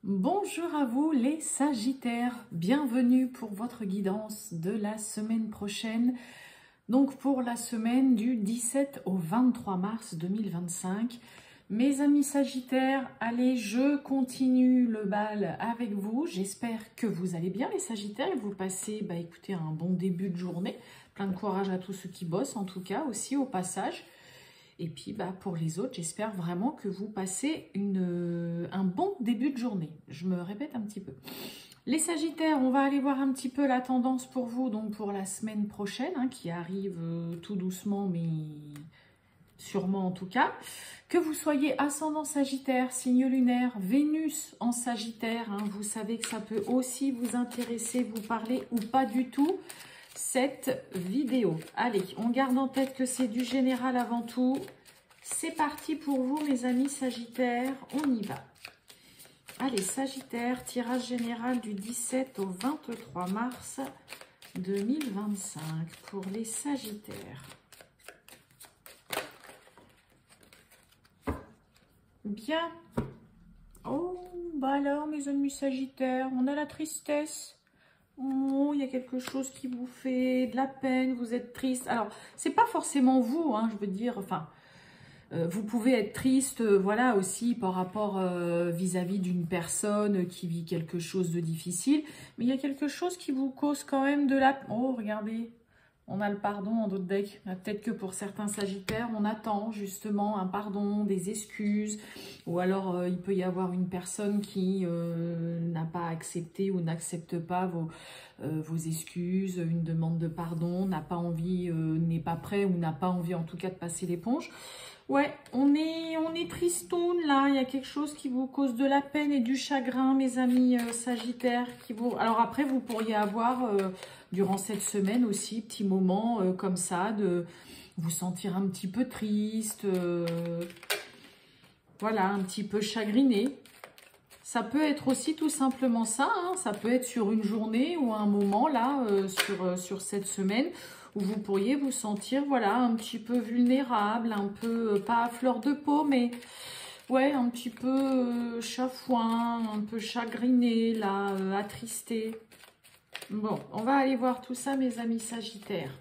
Bonjour à vous les Sagittaires, bienvenue pour votre guidance de la semaine prochaine. Donc pour la semaine du 17 au 23 mars 2025. Mes amis Sagittaires, allez, je continue le bal avec vous. J'espère que vous allez bien les Sagittaires et vous passez, écoutez, un bon début de journée. Plein de courage à tous ceux qui bossent en tout cas, aussi au passage. Et puis, pour les autres, j'espère vraiment que vous passez un bon début de journée. Je me répète un petit peu. Les Sagittaires, on va aller voir un petit peu la tendance pour vous, donc pour la semaine prochaine, qui arrive tout doucement, mais sûrement en tout cas. Que vous soyez ascendant Sagittaire, signe lunaire, Vénus en Sagittaire, vous savez que ça peut aussi vous intéresser, vous parler ou pas du tout. Cette vidéo. Allez, on garde en tête que c'est du général avant tout. C'est parti pour vous, mes amis Sagittaires. On y va. Allez, Sagittaire, tirage général du 17 au 23 mars 2025 pour les Sagittaires. Bien. Oh, alors, mes amis Sagittaires, on a la tristesse. Oh, il y a quelque chose qui vous fait de la peine, vous êtes triste. Alors, c'est pas forcément vous, je veux dire, vous pouvez être triste, voilà, aussi par rapport vis-à-vis d'une personne qui vit quelque chose de difficile. Mais il y a quelque chose qui vous cause quand même de la... Oh, regardez, on a le pardon en d'autres decks. Peut-être que pour certains Sagittaires, on attend justement un pardon, des excuses. Ou alors, il peut y avoir une personne qui n'a pas accepté ou n'accepte pas vos excuses, une demande de pardon, n'a pas envie, n'est pas prêt ou n'a pas envie en tout cas de passer l'éponge. Ouais, on est tristoun là, il y a quelque chose qui vous cause de la peine et du chagrin, mes amis Sagittaires. Alors après, vous pourriez avoir, durant cette semaine aussi, petits moments comme ça, de vous sentir un petit peu triste, voilà, un petit peu chagriné. Ça peut être aussi tout simplement ça, ça peut être sur une journée ou un moment là, sur cette semaine, où vous pourriez vous sentir, voilà, un petit peu vulnérable, un peu, pas à fleur de peau, mais ouais, un petit peu chafouin, un peu chagriné, là, attristé. Bon, on va aller voir tout ça, mes amis Sagittaires.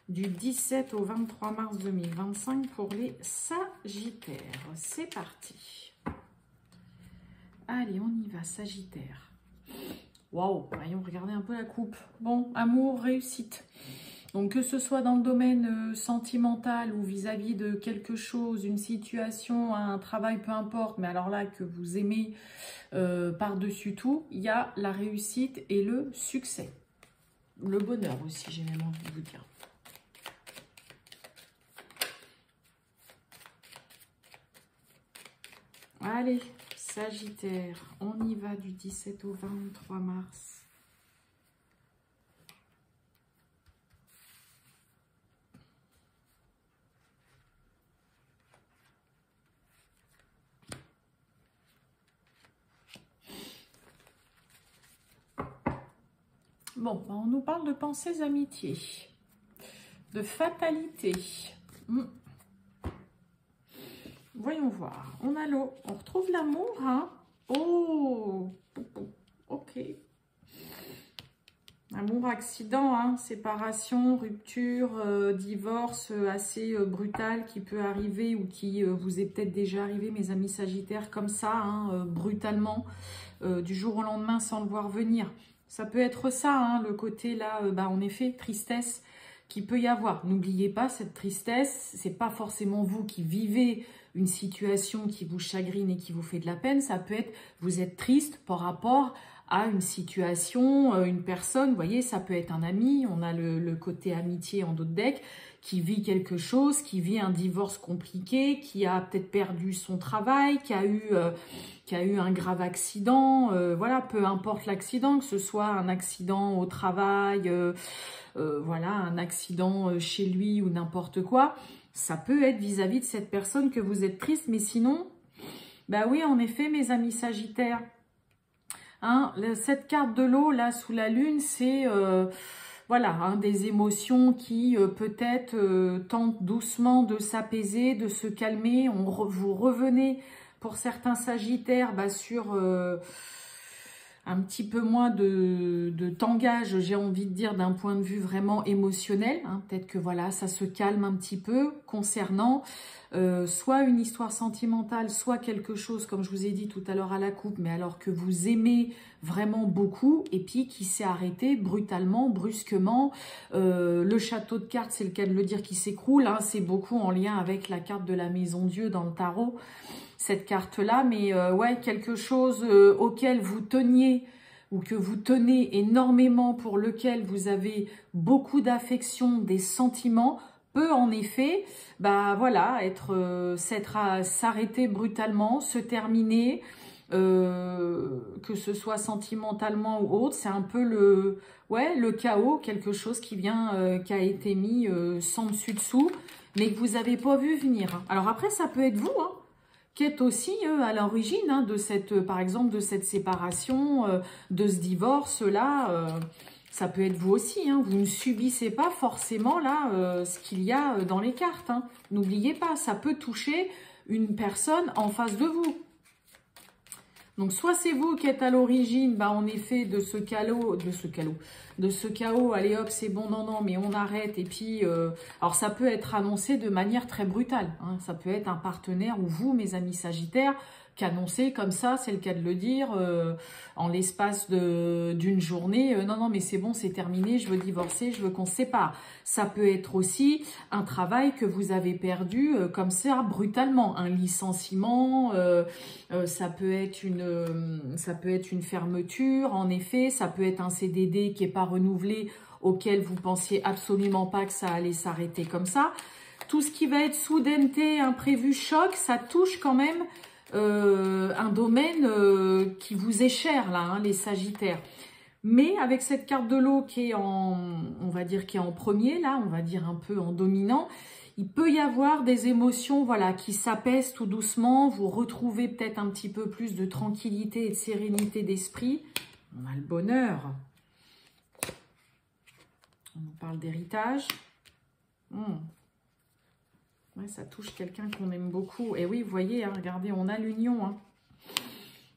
Du 17 au 23 mars 2025 pour les Sagittaires. C'est parti. Allez, on y va, Sagittaire. Waouh, voyons, regardez un peu la coupe. Bon, amour, réussite. Donc, que ce soit dans le domaine sentimental ou vis-à-vis de quelque chose, une situation, un travail, peu importe, mais alors là, que vous aimez par-dessus tout, il y a la réussite et le succès. Le bonheur aussi, j'ai même envie de vous dire. Allez, Sagittaire, on y va du 17 au 23 mars. Bon, on nous parle de pensées amitiés, de fatalité. Voyons voir. On a l'eau. On retrouve l'amour, Oh, ok. Amour, accident, séparation, rupture, divorce assez brutal qui peut arriver ou qui vous est peut-être déjà arrivé, mes amis Sagittaires, comme ça, brutalement, du jour au lendemain sans le voir venir. Ça peut être ça, le côté là, en effet, tristesse qui peut y avoir. N'oubliez pas, cette tristesse, c'est pas forcément vous qui vivez une situation qui vous chagrine et qui vous fait de la peine. Ça peut être, vous êtes triste par rapport à une situation, une personne, vous voyez, ça peut être un ami, on a le côté amitié en d'autres decks, qui vit quelque chose, qui vit un divorce compliqué, qui a peut-être perdu son travail, qui a eu un grave accident, voilà, peu importe l'accident, que ce soit un accident au travail, voilà, un accident chez lui ou n'importe quoi, ça peut être vis-à-vis de cette personne que vous êtes triste, mais sinon, oui, en effet, mes amis Sagittaires, cette carte de l'eau, là, sous la lune, c'est, voilà, des émotions qui, peut-être, tentent doucement de s'apaiser, de se calmer. Vous revenez Pour certains Sagittaires, bah, sur un petit peu moins de tangage, j'ai envie de dire, d'un point de vue vraiment émotionnel. Hein. Peut-être que voilà, ça se calme un petit peu concernant soit une histoire sentimentale, soit quelque chose, comme je vous ai dit tout à l'heure à la coupe, mais alors que vous aimez vraiment beaucoup, et puis qui s'est arrêté brutalement, brusquement. Le château de cartes, c'est le cas de le dire, qui s'écroule. Hein. C'est beaucoup en lien avec la carte de la maison Dieu dans le tarot, cette carte-là, mais ouais, quelque chose auquel vous teniez ou que vous tenez énormément, pour lequel vous avez beaucoup d'affection, des sentiments, peut en effet, bah voilà, s'arrêter brutalement, se terminer, que ce soit sentimentalement ou autre. C'est un peu le chaos, quelque chose qui vient, qui a été mis sans dessus dessous, mais que vous n'avez pas vu venir. Alors après, ça peut être vous, hein, qui est aussi à l'origine hein, de cette, par exemple, de cette séparation, de ce divorce-là. Ça peut être vous aussi. Hein. Vous ne subissez pas forcément là ce qu'il y a dans les cartes. Hein. N'oubliez pas, ça peut toucher une personne en face de vous. Donc, soit c'est vous qui êtes à l'origine, bah, en effet, de ce chaos, allez hop, c'est bon, non, mais on arrête. Et puis, alors ça peut être annoncé de manière très brutale. Hein. Ça peut être un partenaire ou vous, mes amis Sagittaires, qu'annoncer comme ça, c'est le cas de le dire, en l'espace d'une journée, non, mais c'est bon, c'est terminé, je veux divorcer, je veux qu'on se sépare. Ça peut être aussi un travail que vous avez perdu comme ça, brutalement, un licenciement, ça peut être une fermeture, en effet, ça peut être un CDD qui n'est pas renouvelé, auquel vous pensiez absolument pas que ça allait s'arrêter comme ça. Tout ce qui va être soudaineté, imprévu, choc, ça touche quand même un domaine qui vous est cher là, hein, les Sagittaires. Mais avec cette carte de l'eau qui est on va dire qui est en premier là, on va dire un peu en dominant, il peut y avoir des émotions voilà qui s'apaisent tout doucement. Vous retrouvez peut-être un petit peu plus de tranquillité et de sérénité d'esprit. On a le bonheur. On nous parle d'héritage. Ouais, ça touche quelqu'un qu'on aime beaucoup. Et oui, vous voyez, hein, regardez, on a l'union.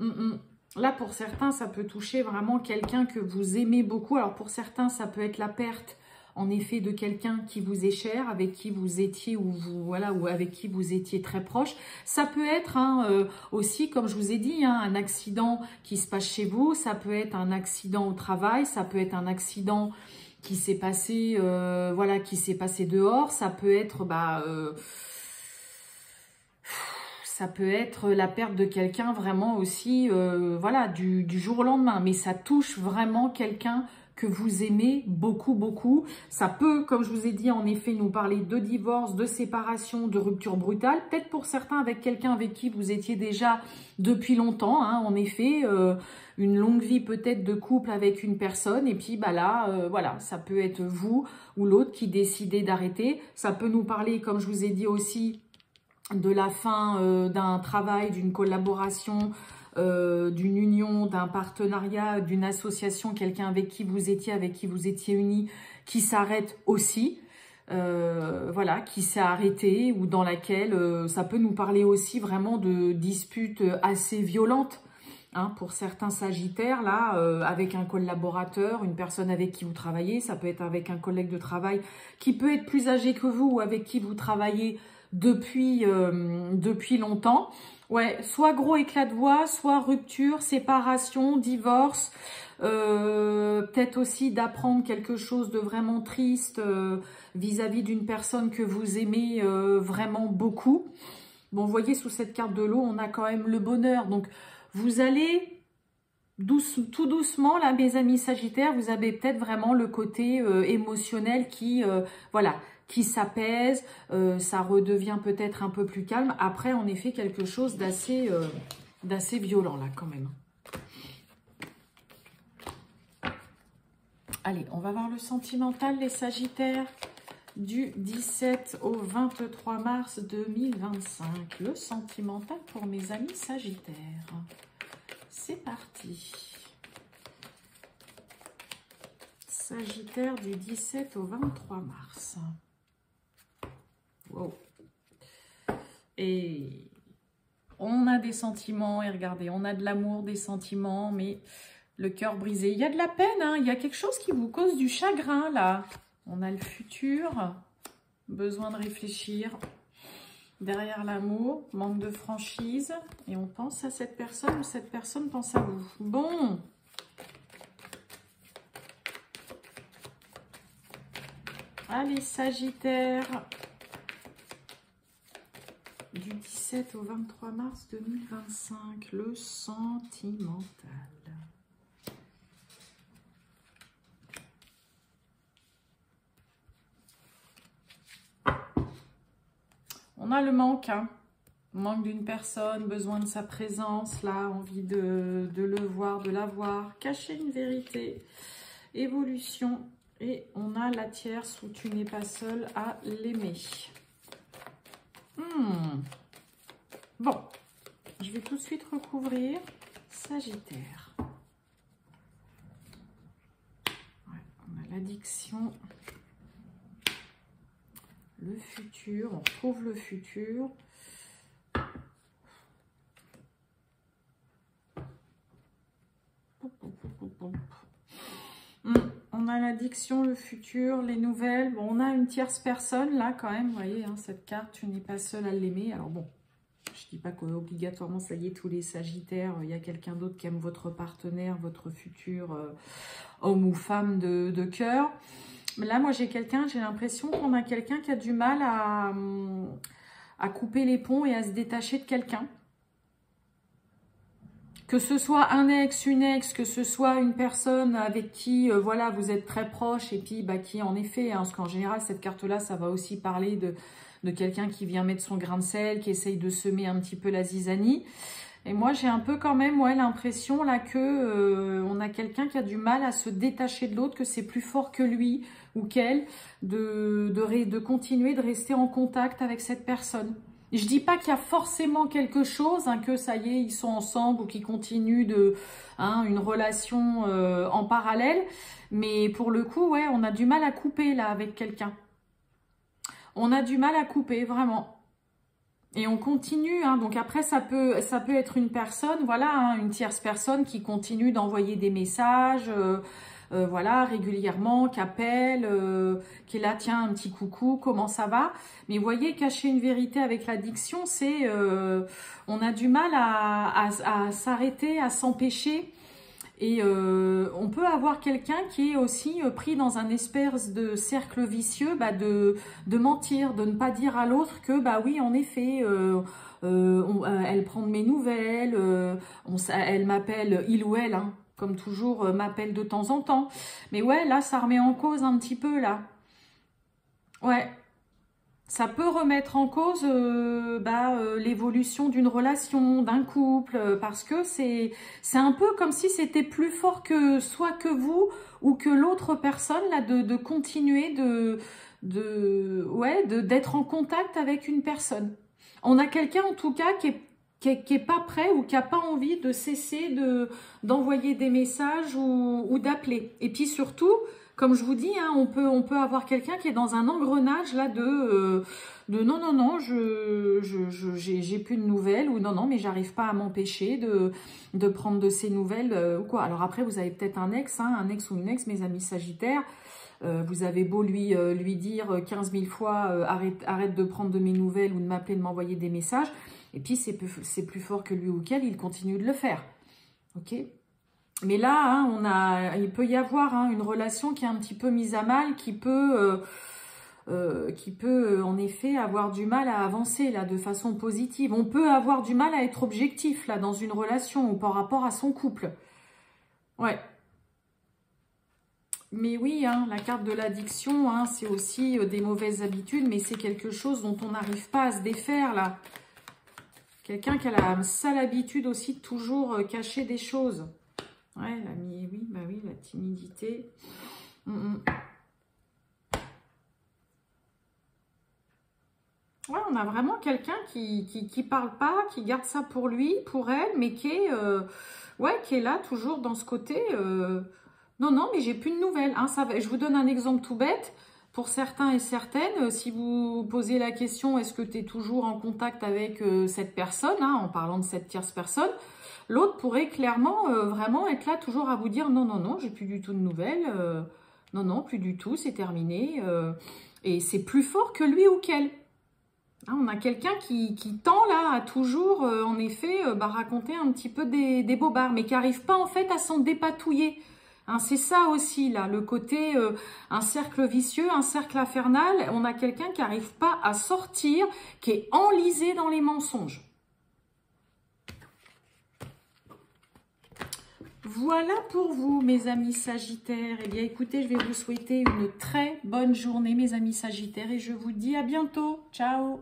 Hein. Là, pour certains, ça peut toucher vraiment quelqu'un que vous aimez beaucoup. Alors, pour certains, ça peut être la perte, en effet, de quelqu'un qui vous est cher, avec qui vous étiez, ou avec qui vous étiez très proche. Ça peut être aussi, comme je vous ai dit, hein, un accident qui se passe chez vous. Ça peut être un accident au travail. Ça peut être un accident qui s'est passé, qui s'est passé dehors. Ça peut être, ça peut être la perte de quelqu'un vraiment aussi, du jour au lendemain. Mais ça touche vraiment quelqu'un que vous aimez beaucoup, beaucoup. Ça peut, comme je vous ai dit, en effet, nous parler de divorce, de séparation, de rupture brutale. Peut-être pour certains avec quelqu'un avec qui vous étiez déjà depuis longtemps, hein, en effet, une longue vie peut-être de couple avec une personne. Et puis ça peut être vous ou l'autre qui décidez d'arrêter. Ça peut nous parler, comme je vous ai dit aussi, de la fin d'un travail, d'une collaboration, d'une union, d'un partenariat, d'une association, quelqu'un avec qui vous étiez unis, qui s'arrête aussi, qui s'est arrêté, ou dans laquelle ça peut nous parler aussi vraiment de disputes assez violentes, hein, pour certains Sagittaires, là, avec un collaborateur, une personne avec qui vous travaillez. Ça peut être avec un collègue de travail qui peut être plus âgé que vous, ou avec qui vous travaillez depuis longtemps. Ouais, soit gros éclat de voix, soit rupture, séparation, divorce, peut-être aussi d'apprendre quelque chose de vraiment triste vis-à-vis d'une personne que vous aimez vraiment beaucoup. Bon, vous voyez, sous cette carte de l'eau, on a quand même le bonheur. Donc, vous allez tout doucement, là, mes amis Sagittaires, vous avez peut-être vraiment le côté émotionnel qui s'apaise, ça redevient peut-être un peu plus calme. Après, en effet, quelque chose d'assez violent, là, quand même. Allez, on va voir le sentimental, les Sagittaires, du 17 au 23 mars 2025. Le sentimental pour mes amis Sagittaires. C'est parti. Sagittaire du 17 au 23 mars. Wow. Et On a des sentiments, et regardez, on a de l'amour, des sentiments, mais le cœur brisé. Il y a de la peine, hein, il y a quelque chose qui vous cause du chagrin, là. On a le futur, besoin de réfléchir. Derrière l'amour, manque de franchise. Et on pense à cette personne ou cette personne pense à vous. Bon. Allez, Sagittaire. Du 17 au 23 mars 2025, le sentimental. On a le manque, hein. Manque d'une personne, besoin de sa présence, là, envie de le voir, de la voir, cacher une vérité, évolution. Et on a la tierce où tu n'es pas seul à l'aimer. Bon, je vais tout de suite recouvrir Sagittaire. Ouais, on a l'addiction, le futur, on retrouve le futur. On a l'addiction, le futur, les nouvelles. Bon, on a une tierce personne là quand même, vous voyez, hein, cette carte, tu n'es pas seul à l'aimer. Alors bon, je dis pas qu'obligatoirement, ça y est, tous les Sagittaires, il y a quelqu'un d'autre qui aime votre partenaire, votre futur homme ou femme de cœur. Mais là, moi, j'ai l'impression qu'on a quelqu'un qui a du mal à couper les ponts et à se détacher de quelqu'un. Que ce soit un ex, une ex, que ce soit une personne avec qui, voilà, vous êtes très proche et puis, bah, qui en effet, hein, parce qu'en général, cette carte-là, ça va aussi parler de quelqu'un qui vient mettre son grain de sel, qui essaye de semer un petit peu la zizanie. Et moi, j'ai un peu quand même, ouais, l'impression là que on a quelqu'un qui a du mal à se détacher de l'autre, que c'est plus fort que lui ou qu'elle, de continuer de rester en contact avec cette personne. Je dis pas qu'il y a forcément quelque chose, hein, que ça y est, ils sont ensemble ou qu'ils continuent une relation en parallèle. Mais pour le coup, ouais, on a du mal à couper là avec quelqu'un. On a du mal à couper, vraiment. Et on continue, hein, donc après ça peut être une personne, voilà, hein, une tierce personne qui continue d'envoyer des messages, voilà, régulièrement, qui appelle, qui est là, tiens, un petit coucou, comment ça va? Mais vous voyez, cacher une vérité avec l'addiction, c'est, on a du mal à s'arrêter, à s'empêcher. Et on peut avoir quelqu'un qui est aussi pris dans un espèce de cercle vicieux, bah, de mentir, de ne pas dire à l'autre que, bah oui, en effet, elle prend de mes nouvelles, elle m'appelle, il ou elle, hein, comme toujours, m'appelle de temps en temps. Mais ouais, là, ça remet en cause un petit peu, là. Ouais. Ça peut remettre en cause l'évolution d'une relation, d'un couple, parce que c'est un peu comme si c'était plus fort que soit que vous ou que l'autre personne, là, de continuer d'être en contact avec une personne. On a quelqu'un en tout cas qui est pas prêt ou qui a pas envie de cesser d'envoyer des messages ou d'appeler. Et puis surtout, comme je vous dis, hein, on peut avoir quelqu'un qui est dans un engrenage là de non, j'ai plus de nouvelles, ou non, mais j'arrive pas à m'empêcher de prendre de ces nouvelles ou quoi. Alors après, vous avez peut-être un ex ou une ex, mes amis Sagittaires. Vous avez beau lui dire 15 000 fois arrête de prendre de mes nouvelles ou de m'appeler, de m'envoyer des messages. Et puis c'est plus fort que lui ou qu'elle, il continue de le faire. Ok ? Mais là, hein, il peut y avoir une relation qui est un petit peu mise à mal, qui peut en effet avoir du mal à avancer là de façon positive. On peut avoir du mal à être objectif là dans une relation ou par rapport à son couple. Ouais. Mais oui, hein, la carte de l'addiction, hein, c'est aussi des mauvaises habitudes, mais c'est quelque chose dont on n'arrive pas à se défaire là. Quelqu'un qui a la sale habitude aussi de toujours cacher des choses. Ouais, la timidité. Ouais, on a vraiment quelqu'un qui parle pas, qui garde ça pour lui, pour elle, mais qui est là toujours dans ce côté. Non, mais j'ai plus de nouvelles. Hein, je vous donne un exemple tout bête. Pour certains et certaines, si vous posez la question, est-ce que tu es toujours en contact avec cette personne, hein, en parlant de cette tierce personne, l'autre pourrait clairement vraiment être là toujours à vous dire non, non, non, j'ai plus du tout de nouvelles, non, non, plus du tout, c'est terminé, et c'est plus fort que lui ou qu'elle. Hein, on a quelqu'un qui tend là à toujours, en effet, raconter un petit peu des bobards, mais qui n'arrive pas en fait à s'en dépatouiller. Hein, c'est ça aussi là, le côté un cercle vicieux, un cercle infernal. On a quelqu'un qui n'arrive pas à sortir, qui est enlisé dans les mensonges. Voilà pour vous, mes amis Sagittaires. Eh bien, écoutez, je vais vous souhaiter une très bonne journée, mes amis Sagittaires, et je vous dis à bientôt. Ciao!